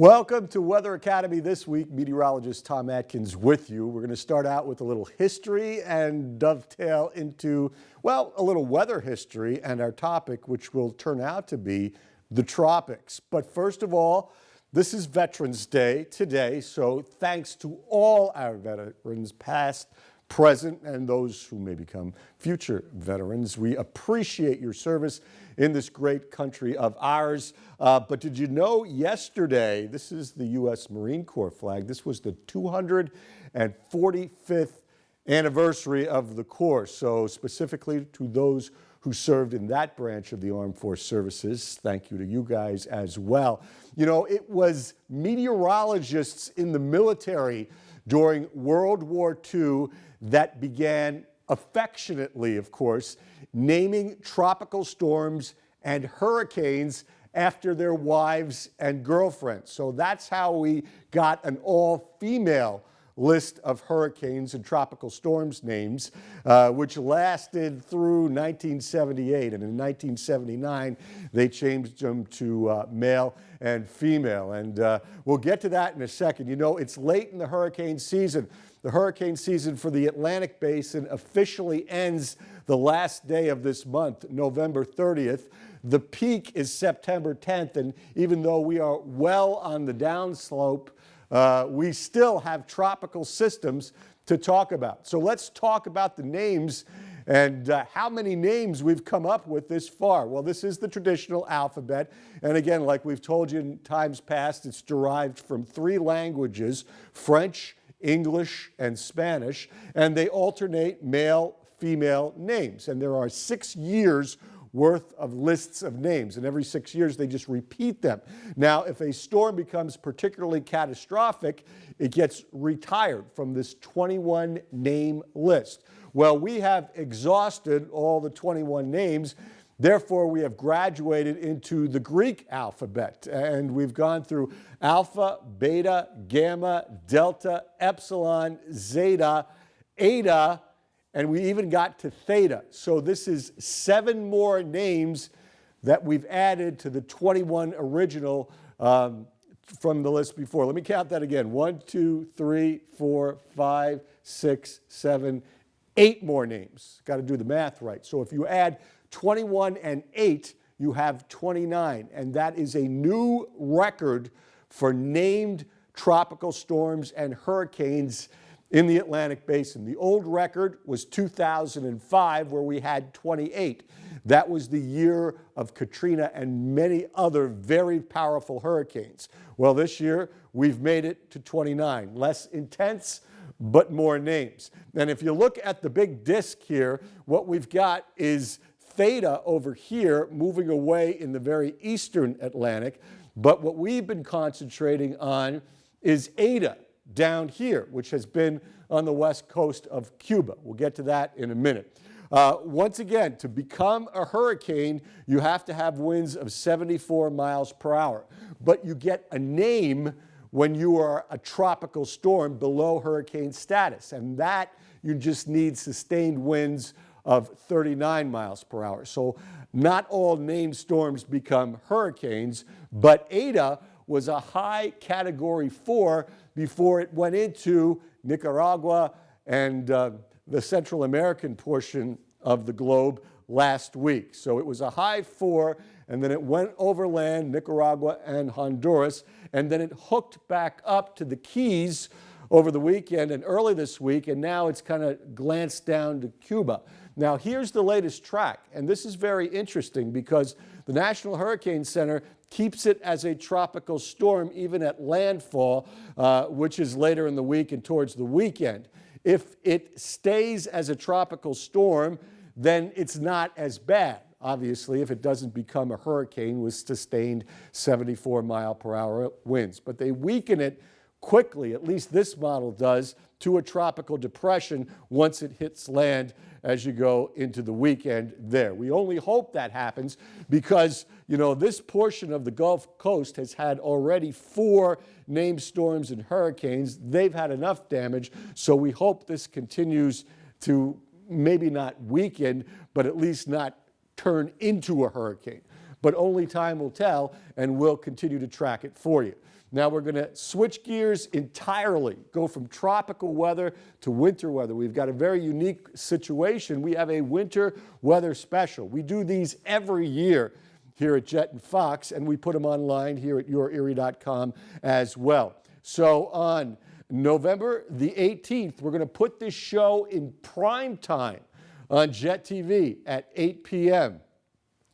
Welcome to Weather Academy this week. Meteorologist Tom Atkins with you. We're going to start out with a little history and dovetail into, well, a little weather history and our topic, which will turn out to be the tropics. But first of all, this is Veterans Day today, so thanks to all our veterans, past, present, and those who may become future veterans. We appreciate your service in this great country of ours. But did you know yesterday, this is the U.S. Marine Corps flag, this was the 245th anniversary of the Corps. So specifically to those who served in that branch of the Armed Force Services, thank you to you guys as well. You know, it was meteorologists in the military during World War II that began affectionately, of course, naming tropical storms and hurricanes after their wives and girlfriends. So that's how we got an all-female list of hurricanes and tropical storms names, which lasted through 1978. And in 1979, they changed them to male and female. And we'll get to that in a second. You know, it's late in the hurricane season. The hurricane season for the Atlantic Basin officially ends the last day of this month, November 30th. The peak is September 10th, and even though we are well on the downslope, we still have tropical systems to talk about. So let's talk about the names and how many names we've come up with this far. Well, this is the traditional alphabet, and again, like we've told you in times past, it's derived from three languages: French, English, and Spanish, and they alternate male, female names. And there are 6 years worth of lists of names, and every 6 years they just repeat them. Now, if a storm becomes particularly catastrophic, it gets retired from this 21 name list. Well, we have exhausted all the 21 names. Therefore, we have graduated into the Greek alphabet, and we've gone through alpha, beta, gamma, delta, epsilon, zeta, eta, and we even got to theta. So this is 7 more names that we've added to the 21 original from the list before. Let me count that again. 1, 2, 3, 4, 5, 6, 7, 8 more names. Got to do the math right. So if you add 21 and 8, you have 29, and that is a new record for named tropical storms and hurricanes in the Atlantic Basin. The old record was 2005, where we had 28. That was the year of Katrina and many other very powerful hurricanes. Well, this year we've made it to 29. Less intense, but more names. And if you look at the big disc here, what we've got is theta over here moving away in the very eastern Atlantic, but what we've been concentrating on is eta down here, which has been on the west coast of Cuba. We'll get to that in a minute. Once again, to become a hurricane, you have to have winds of 74 miles per hour, but you get a name when you are a tropical storm below hurricane status, and that you just need sustained winds of 39 miles per hour. So not all named storms become hurricanes, but Eta was a high category 4 before it went into Nicaragua and the Central American portion of the globe last week. So it was a high 4, and then it went overland, Nicaragua and Honduras, and then it hooked back up to the Keys over the weekend and early this week, and now it's kind of glanced down to Cuba. Now, here's the latest track, and this is very interesting because the National Hurricane Center keeps it as a tropical storm even at landfall, which is later in the week and towards the weekend. If it stays as a tropical storm, then it's not as bad, obviously, if it doesn't become a hurricane with sustained 74 mile per hour winds. But they weaken it quickly, at least this model does, to a tropical depression once it hits land as you go into the weekend there. We only hope that happens because, you know, this portion of the Gulf Coast has had already 4 named storms and hurricanes. They've had enough damage, so we hope this continues to maybe not weaken, but at least not turn into a hurricane. But only time will tell, and we'll continue to track it for you. Now we're going to switch gears entirely, go from tropical weather to winter weather. We've got a very unique situation. We have a winter weather special. We do these every year here at Jet and Fox, and we put them online here at yourerie.com as well. So on November the 18th, we're going to put this show in prime time on Jet TV at 8 p.m.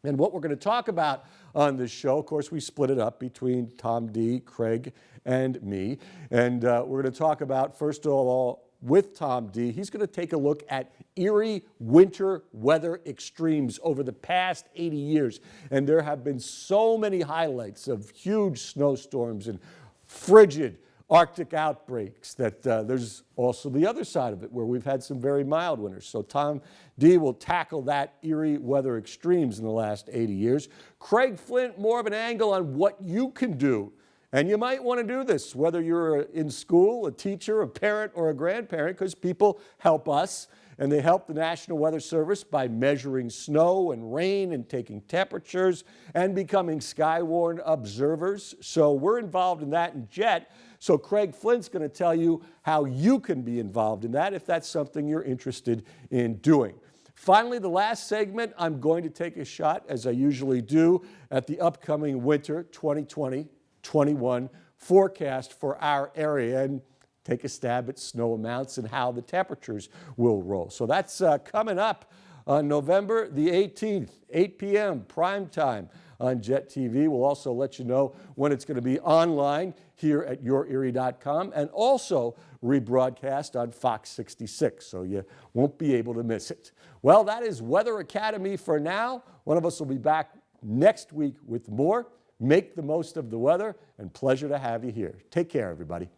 And what we're going to talk about on this show, of course, we split it up between Tom D., Craig, and me. And we're going to talk about, first of all, with Tom D., he's going to take a look at Erie winter weather extremes over the past 80 years. And there have been so many highlights of huge snowstorms and frigid Arctic outbreaks that there's also the other side of it where we've had some very mild winters. So Tom D. will tackle that Erie weather extremes in the last 80 years. Craig Flint, more of an angle on what you can do. And you might want to do this, whether you're in school, a teacher, a parent, or a grandparent, because people help us. And they help the National Weather Service by measuring snow and rain and taking temperatures and becoming skywarn observers. So we're involved in that in Jet. So Craig Flint's going to tell you how you can be involved in that if that's something you're interested in doing. Finally, the last segment, I'm going to take a shot, as I usually do, at the upcoming winter 2020-21 forecast for our area and take a stab at snow amounts and how the temperatures will roll. So that's coming up on November the 18th, 8 p.m. prime time on Jet TV. We'll also let you know when it's going to be online here at yourerie.com and also rebroadcast on Fox 66, so you won't be able to miss it. Well, that is Weather Academy for now. One of us will be back next week with more. Make the most of the weather, and pleasure to have you here. Take care, everybody.